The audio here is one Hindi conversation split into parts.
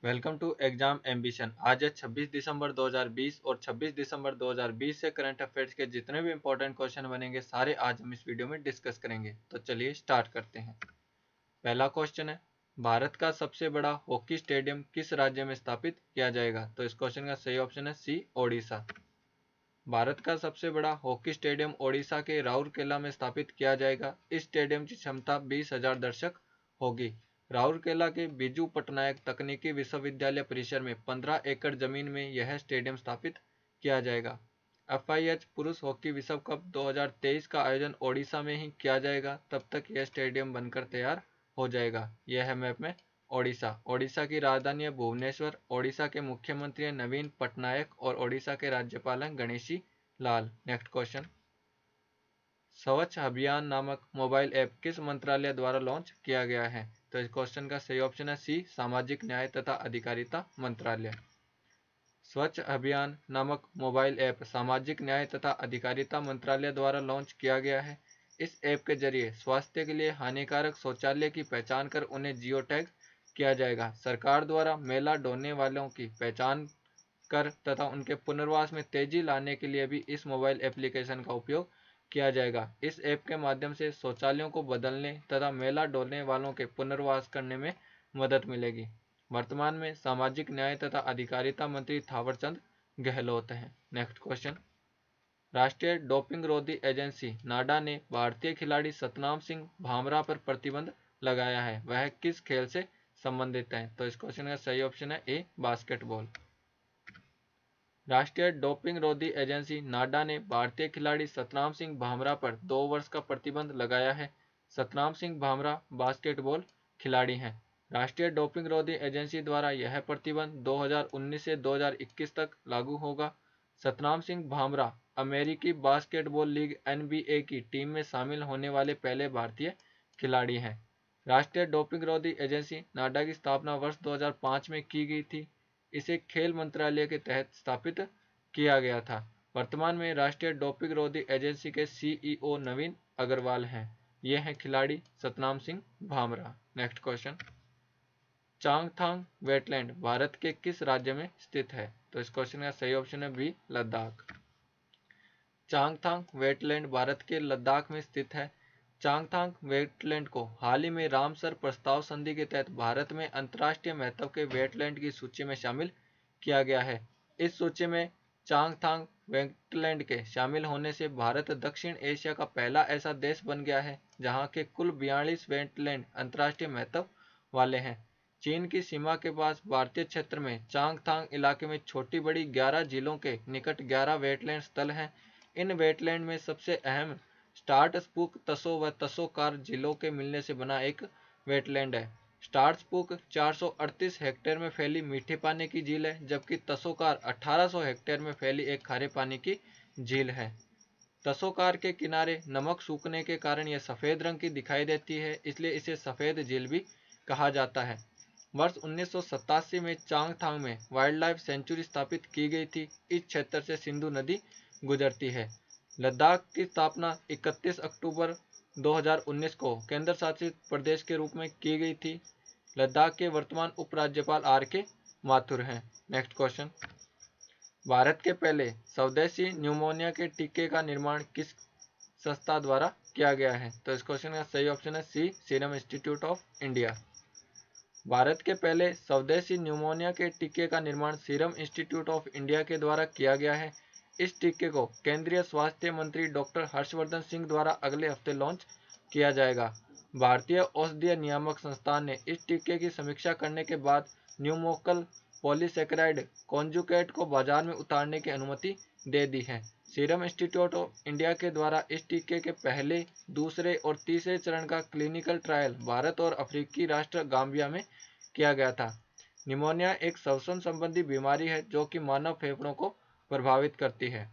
Welcome to exam ambition. आज है 26 दिसंबर 2020 और 26 दिसंबर 2020 से करंट अफेयर्स के जितने भी इंपॉर्टेंट क्वेश्चन बनेंगे सारे आज हम इस वीडियो में डिस्कस करेंगे। तो चलिए स्टार्ट करते हैं। पहला क्वेश्चन है, भारत का सबसे बड़ा हॉकी स्टेडियम किस राज्य में स्थापित किया जाएगा? तो इस क्वेश्चन का सही ऑप्शन है सी, ओडिशा। भारत का सबसे बड़ा हॉकी स्टेडियम ओडिशा के राउरकेला में स्थापित किया जाएगा। इस स्टेडियम की क्षमता 20,000 दर्शक होगी। राउरकेला के बिजू पटनायक तकनीकी विश्वविद्यालय परिसर में 15 एकड़ जमीन में यह स्टेडियम स्थापित किया जाएगा। FIH पुरुष हॉकी विश्व कप 2023 का आयोजन ओडिशा में ही किया जाएगा। तब तक यह स्टेडियम बनकर तैयार हो जाएगा। यह है मैप में ओडिशा। ओडिशा की राजधानी है भुवनेश्वर। ओडिशा के मुख्यमंत्री हैं नवीन पटनायक और ओडिशा के राज्यपाल हैं गणेशी लाल। नेक्स्ट क्वेश्चन, स्वच्छ अभियान नामक मोबाइल ऐप किस मंत्रालय द्वारा लॉन्च किया गया है? तो इस क्वेश्चन का सही ऑप्शन है सी, सामाजिक न्याय तथा अधिकारिता मंत्रालय। स्वच्छ अभियान नामक मोबाइल ऐप सामाजिक न्याय तथा अधिकारिता मंत्रालय द्वारा लॉन्च किया गया है। इस ऐप के जरिए स्वास्थ्य के लिए हानिकारक शौचालय की पहचान कर उन्हें जियो टैग किया जाएगा। सरकार द्वारा मेला डोलने वालों की पहचान कर तथा उनके पुनर्वास में तेजी लाने के लिए भी इस मोबाइल एप्लीकेशन का उपयोग किया जाएगा। इस ऐप के माध्यम से शौचालयों को बदलने तथा मेला डोलने वालों के पुनर्वास करने में मदद मिलेगी। वर्तमान में सामाजिक न्याय तथा अधिकारिता मंत्री थावरचंद गहलोत हैं। नेक्स्ट क्वेश्चन, राष्ट्रीय डोपिंग रोधी एजेंसी नाडा ने भारतीय खिलाड़ी सतनाम सिंह भामरा पर प्रतिबंध लगाया है। वह किस खेल से संबंधित है? तो इस क्वेश्चन का सही ऑप्शन है ए, बास्केटबॉल। राष्ट्रीय डोपिंग रोधी एजेंसी नाडा ने भारतीय खिलाड़ी सतनाम सिंह भामरा पर 2 वर्ष का प्रतिबंध लगाया है। सतनाम सिंह भामरा बास्केटबॉल खिलाड़ी हैं। राष्ट्रीय डोपिंग रोधी एजेंसी द्वारा यह प्रतिबंध 2019 से 2021 तक लागू होगा। सतनाम सिंह भामरा अमेरिकी बास्केटबॉल लीग NBA की टीम में शामिल होने वाले पहले भारतीय खिलाड़ी हैं। राष्ट्रीय डोपिंग रोधी एजेंसी नाडा की स्थापना वर्ष 2005 में की गई थी। इसे खेल मंत्रालय के तहत स्थापित किया गया था। वर्तमान में राष्ट्रीय डोपिंग रोधी एजेंसी के CEO नवीन अग्रवाल हैं। ये हैं खिलाड़ी Satnam Singh Bhamra. Next question, Changthang wetland Bharat के किस राज्य में स्थित है? तो इस क्वेश्चन का सही ऑप्शन है बी, लद्दाख। चांगथांग वेटलैंड भारत के लद्दाख में स्थित है। चांगथांग वेटलैंड को हाल ही में रामसर प्रस्ताव संधि के तहत भारत में अंतर्राष्ट्रीय महत्व के वेटलैंड की सूची में शामिल किया गया है। इस सूची में चांगथांग वेटलैंड के शामिल होने से भारत दक्षिण एशिया का पहला ऐसा देश बन गया है जहां के कुल 42 वेटलैंड अंतर्राष्ट्रीय महत्व वाले हैं। चीन की सीमा के पास भारतीय क्षेत्र में चांगथांग इलाके में छोटी बड़ी 11 झीलों के निकट 11 वेटलैंड स्थल हैं। इन वेटलैंड में सबसे अहम स्टार्टस्पूक तसो व तसोकार झीलों के मिलने से बना एक वेटलैंड है। स्टार्टस्पूक 438 हेक्टेयर में फैली मीठे पानी की झील है, जबकि तसोकार 1800 हेक्टेयर में फैली एक खारे पानी की झील है। तसोकार के किनारे नमक सूखने के कारण यह सफेद रंग की दिखाई देती है, इसलिए इसे सफेद झील भी कहा जाता है। वर्ष 1987 में चांगथांग में वाइल्ड लाइफ सेंचुरी स्थापित की गई थी। इस क्षेत्र से सिंधु नदी गुजरती है। लद्दाख की स्थापना 31 अक्टूबर 2019 को केंद्र शासित प्रदेश के रूप में की गई थी। लद्दाख के वर्तमान उपराज्यपाल RK माथुर हैं। नेक्स्ट क्वेश्चन, भारत के पहले स्वदेशी न्यूमोनिया के टीके का निर्माण किस संस्था द्वारा किया गया है? तो इस क्वेश्चन का सही ऑप्शन है C, serum institute of India. Bharat के पहले स्वदेशी न्यूमोनिया के टीके का निर्माण सीरम इंस्टीट्यूट ऑफ इंडिया के द्वारा किया गया है। इस टीके को केंद्रीय स्वास्थ्य मंत्री डॉक्टर हर्षवर्धन सिंह द्वारा अगले हफ्ते लॉन्च किया जाएगा। भारतीय औषधीय नियामक संस्थान ने इस टीके की समीक्षा करने के बाद न्यूमोकल पॉलीसेकेराइड कॉन्जुगेट को बाजार में उतारने की अनुमति दे दी है। सीरम इंस्टीट्यूट ऑफ इंडिया के द्वारा इस टीके के पहले, दूसरे और तीसरे चरण का क्लिनिकल ट्रायल भारत और अफ्रीकी राष्ट्र गाम्बिया में किया गया था। निमोनिया एक श्वसन संबंधी बीमारी है जो कि मानव फेफड़ों को प्रभावित करती है।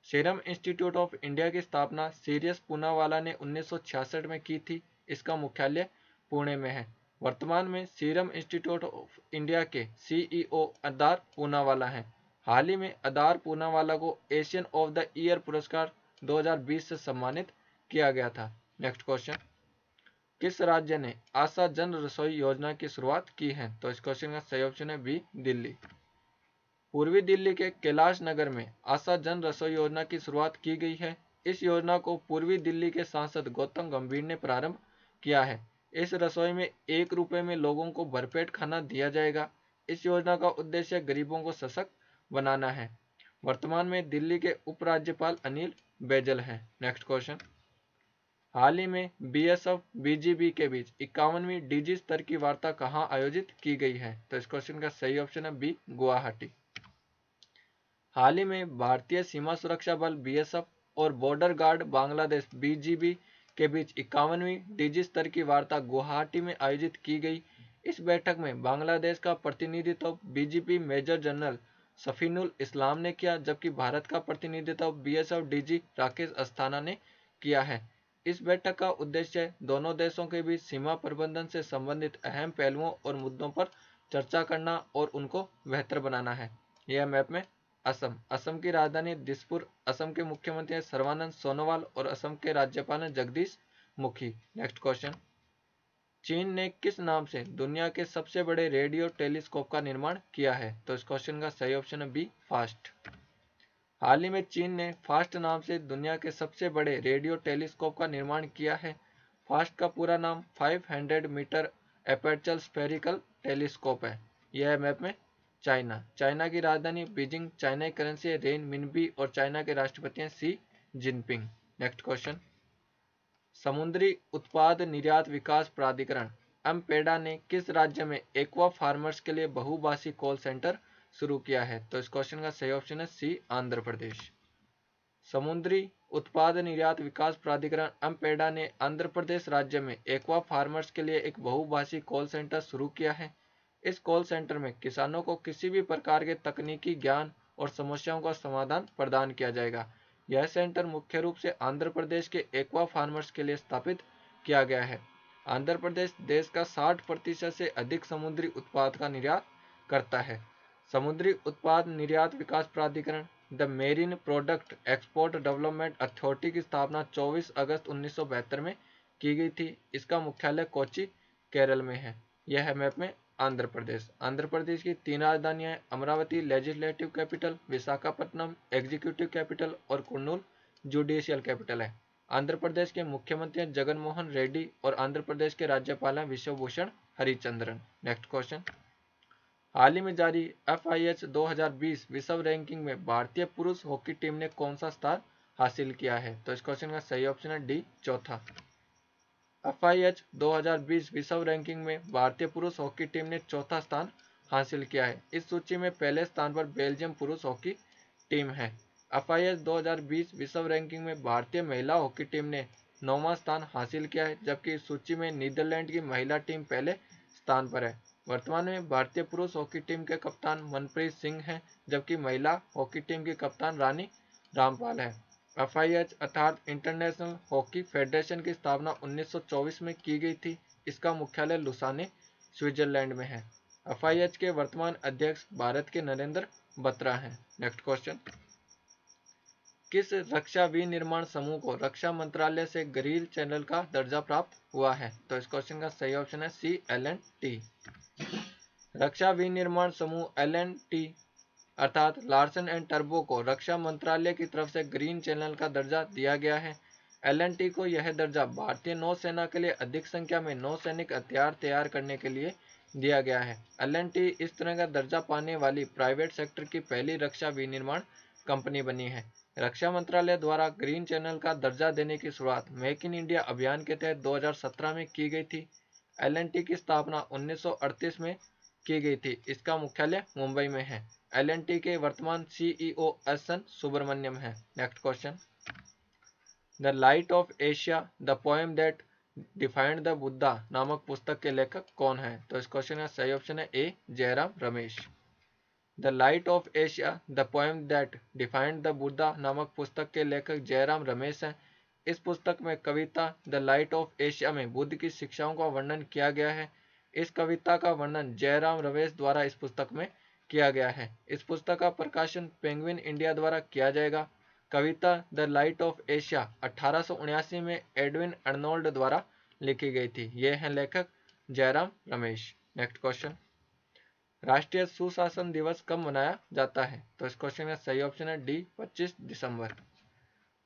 सीरम इंस्टीट्यूट ऑफ इंडिया की स्थापना सीरियस पूनावाला ने 1966 में की थी। इसका मुख्यालय पुणे में है। वर्तमान में सीरम इंस्टीट्यूट ऑफ इंडिया के CEO अदार पूनावाला हैं। हाल ही में अदार पूनावाला को एशियन ऑफ द ईयर पुरस्कार 2020 से सम्मानित किया गया था। नेक्स्ट क्वेश्चन, किस राज्य ने आशा जन रसोई योजना की शुरुआत की है? तो इस क्वेश्चन का सही ऑप्शन है बी, दिल्ली। पूर्वी दिल्ली के कैलाश नगर में आशा जन रसोई योजना की शुरुआत की गई है। इस योजना को पूर्वी दिल्ली के सांसद गौतम गंभीर ने प्रारंभ किया है। इस रसोई में 1 रुपए में लोगों को भरपेट खाना दिया जाएगा। इस योजना का उद्देश्य गरीबों को सशक्त बनाना है। वर्तमान में दिल्ली के उपराज्यपाल अनिल बैजल हैं। नेक्स्ट क्वेश्चन, हाल ही में बीएसएफ बीजीबी के बीच 51वीं डीजी स्तर की वार्ता कहां आयोजित की गई है? तो इस क्वेश्चन का सही ऑप्शन है बी, गुवाहाटी। हाल ही में भारतीय सीमा सुरक्षा बल बीएसएफ और बॉर्डर गार्ड बांग्लादेश बीजीबी के बीच 51वीं डीजी स्तर की वार्ता गुवाहाटी में आयोजित की गई। इस बैठक में बांग्लादेश का प्रतिनिधित्व बीजीपी मेजर जनरल सफीनुल इस्लाम ने किया, जबकि भारत का प्रतिनिधित्व बीएसएफ डीजी राकेश अस्थाना ने किया है। इस बैठक का उद्देश्य दोनों देशों के बीच सीमा प्रबंधन से संबंधित अहम पहलुओं और मुद्दों पर चर्चा करना और उनको बेहतर बनाना है। यह मैप में असम की राजधानी दिसपुर। असम के मुख्यमंत्री हैं सर्बानंद सोनोवाल और असम के राज्यपाल हैं जगदीश मुखी। नेक्स्ट क्वेश्चन, चीन ने किस नाम से दुनिया के सबसे बड़े रेडियो टेलीस्कोप का निर्माण किया है? तो इस क्वेश्चन का सही ऑप्शन है बी, फास्ट। हाल ही में चीन ने फास्ट नाम से दुनिया के सबसे बड़े रेडियो टेलीस्कोप का निर्माण किया है। फास्ट का पूरा नाम 500 मीटर एपर्चर स्फेरिकल टेलीस्कोप है। यह है मैप में चाइना की राजधानी बीजिंग। चाइना की करेंसी है रेन मिनबी और चाइना के राष्ट्रपति हैं शी जिनपिंग। नेक्स्ट क्वेश्चन, समुद्री उत्पाद निर्यात विकास प्राधिकरण एमपेडा ने किस राज्य में एक्वा फार्मर्स के लिए बहुभाषी कॉल सेंटर शुरू किया है? तो इस क्वेश्चन का सही ऑप्शन है सी, आंध्र प्रदेश। समुद्री उत्पाद निर्यात विकास प्राधिकरण एमपेडा ने आंध्र प्रदेश राज्य में एक्वा फार्मर्स के लिए एक बहुभाषी कॉल सेंटर शुरू किया है। इस कॉल सेंटर में किसानों को किसी भी प्रकार के तकनीकी ज्ञान और समस्याओं का समाधान प्रदान किया जाएगा। यह सेंटर मुख्य रूप से आंध्र प्रदेश के एक्वा फार्मर्स के लिए स्थापित किया गया है। आंध्र प्रदेश देश का 60% से अधिक समुद्री उत्पाद का निर्यात करता है। समुद्री उत्पाद निर्यात विकास प्राधिकरण the marine product export development authority की स्थापना 24 अगस्त 1972 में की गई थी। इसका मुख्यालय कोच्चि, केरल में है। यह है मैप में आंध्र प्रदेश। आंध्र प्रदेश की 3 राजधानियां हैं, Amravati legislative capital, Visakhapatnam executive capital और कुर्नूल जुडिशियल कैपिटल है। आंध्र प्रदेश के मुख्यमंत्री जगन मोहन रेड्डी और आंध्र प्रदेश के राज्यपाल हैं विश्वभूषण हरिचंद्रन। नेक्स्ट क्वेश्चन, हाल ही में जारी FIH 2020 विश्व रैंकिंग में भारतीय पुरुष हॉकी टीम ने कौन सा स्थान हासिल किया है? तो इस क्वेश्चन का सही ऑप्शन है डी, चौथा। FIH 2020 विश्व रैंकिंग में भारतीय पुरुष हॉकी टीम ने चौथा स्थान हासिल किया है। इस सूची में पहले स्थान पर बेल्जियम पुरुष हॉकी टीम है। FIH 2020 विश्व रैंकिंग में भारतीय महिला हॉकी टीम ने 9वां स्थान हासिल किया है, जबकि इस सूची में नीदरलैंड की महिला टीम पहले स्थान पर है। वर्तमान में भारतीय पुरुष हॉकी टीम के कप्तान मनप्रीत सिंह हैं, जबकि महिला हॉकी टीम की कप्तान रानी रामपाल है। FIH अर्थात इंटरनेशनल हॉकी फेडरेशन की स्थापना 1924 में की गई थी। इसका मुख्यालय लुसाने, स्विट्जरलैंड में है। FIH के वर्तमान अध्यक्ष भारत के नरेंद्र बत्रा हैं। नेक्स्ट क्वेश्चन, किस रक्षा विनिर्माण समूह को रक्षा मंत्रालय से ग्रीन चैनल का दर्जा प्राप्त हुआ है? तो इस क्वेश्चन का सही ऑप्शन है सी, L&T। रक्षा विनिर्माण समूह L&T अर्थात लार्सन एंड टर्बो को रक्षा मंत्रालय की तरफ से ग्रीन चैनल का दर्जा दिया गया है। L&T को यह दर्जा भारतीय नौसेना के लिए अधिक संख्या में नौसैनिक हथियार तैयार करने के लिए दिया गया है। L&T इस तरह का दर्जा पाने वाली प्राइवेट सेक्टर की पहली रक्षा विनिर्माण कंपनी बनी है। रक्षा मंत्रालय द्वारा ग्रीन चैनल का दर्जा देने की शुरुआत मेक इन इंडिया अभियान के तहत 2017 में की गई थी। L&T की स्थापना 1938 में की गई थी। इसका मुख्यालय मुंबई में है। L&T के वर्तमान CEO SN सुब्रमण्यम है। Next question, the light of Asia the poem that defined the Buddha नामक पुस्तक के लेखक कौन है? तो इस क्वेश्चन का सही ऑप्शन है A, Jairam Ramesh. The light of Asia the poem that defined the Buddha नामक पुस्तक के लेखक जयराम रमेश हैं। इस पुस्तक में कविता द लाइट ऑफ एशिया में बुद्ध की शिक्षाओं का वर्णन किया गया है। इस कविता का वर्णन जयराम रमेश द्वारा इस पुस्तक में किया गया है। इस पुस्तक का प्रकाशन पेंगुइन इंडिया द्वारा किया जाएगा। कविता द लाइट ऑफ एशिया 1879 में एडविन अर्नोल्ड द्वारा लिखी गई थी? ये हैं लेखक जयराम रमेश। नेक्स्ट क्वेश्चन, राष्ट्रीय सुशासन दिवस कब मनाया जाता है? तो इस क्वेश्चन का सही ऑप्शन है डी, 25 दिसंबर।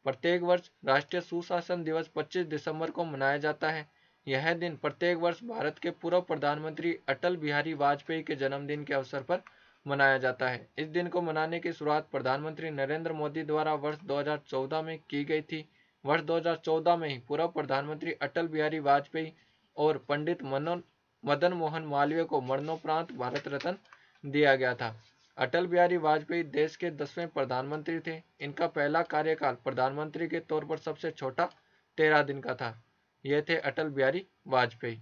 प्रत्येक वर्ष राष्ट्रीय सुशासन दिवस 25 दिसंबर को मनाया जाता है। यह दिन प्रत्येक वर्ष भारत के पूर्व प्रधानमंत्री अटल बिहारी वाजपेयी के जन्मदिन के अवसर पर मनाया जाता है। इस दिन को मनाने की शुरुआत प्रधानमंत्री नरेंद्र मोदी द्वारा वर्ष 2014 में की गई थी। वर्ष 2014 में ही पूर्व प्रधानमंत्री अटल बिहारी वाजपेयी और पंडित मदन मोहन मालवीय को मरणोपरांत भारत रत्न दिया गया था। अटल बिहारी वाजपेयी देश के 10वें प्रधानमंत्री थे। इनका पहला कार्यकाल प्रधानमंत्री के तौर पर सबसे छोटा 13 दिन का था। ये थे अटल बिहारी वाजपेयी।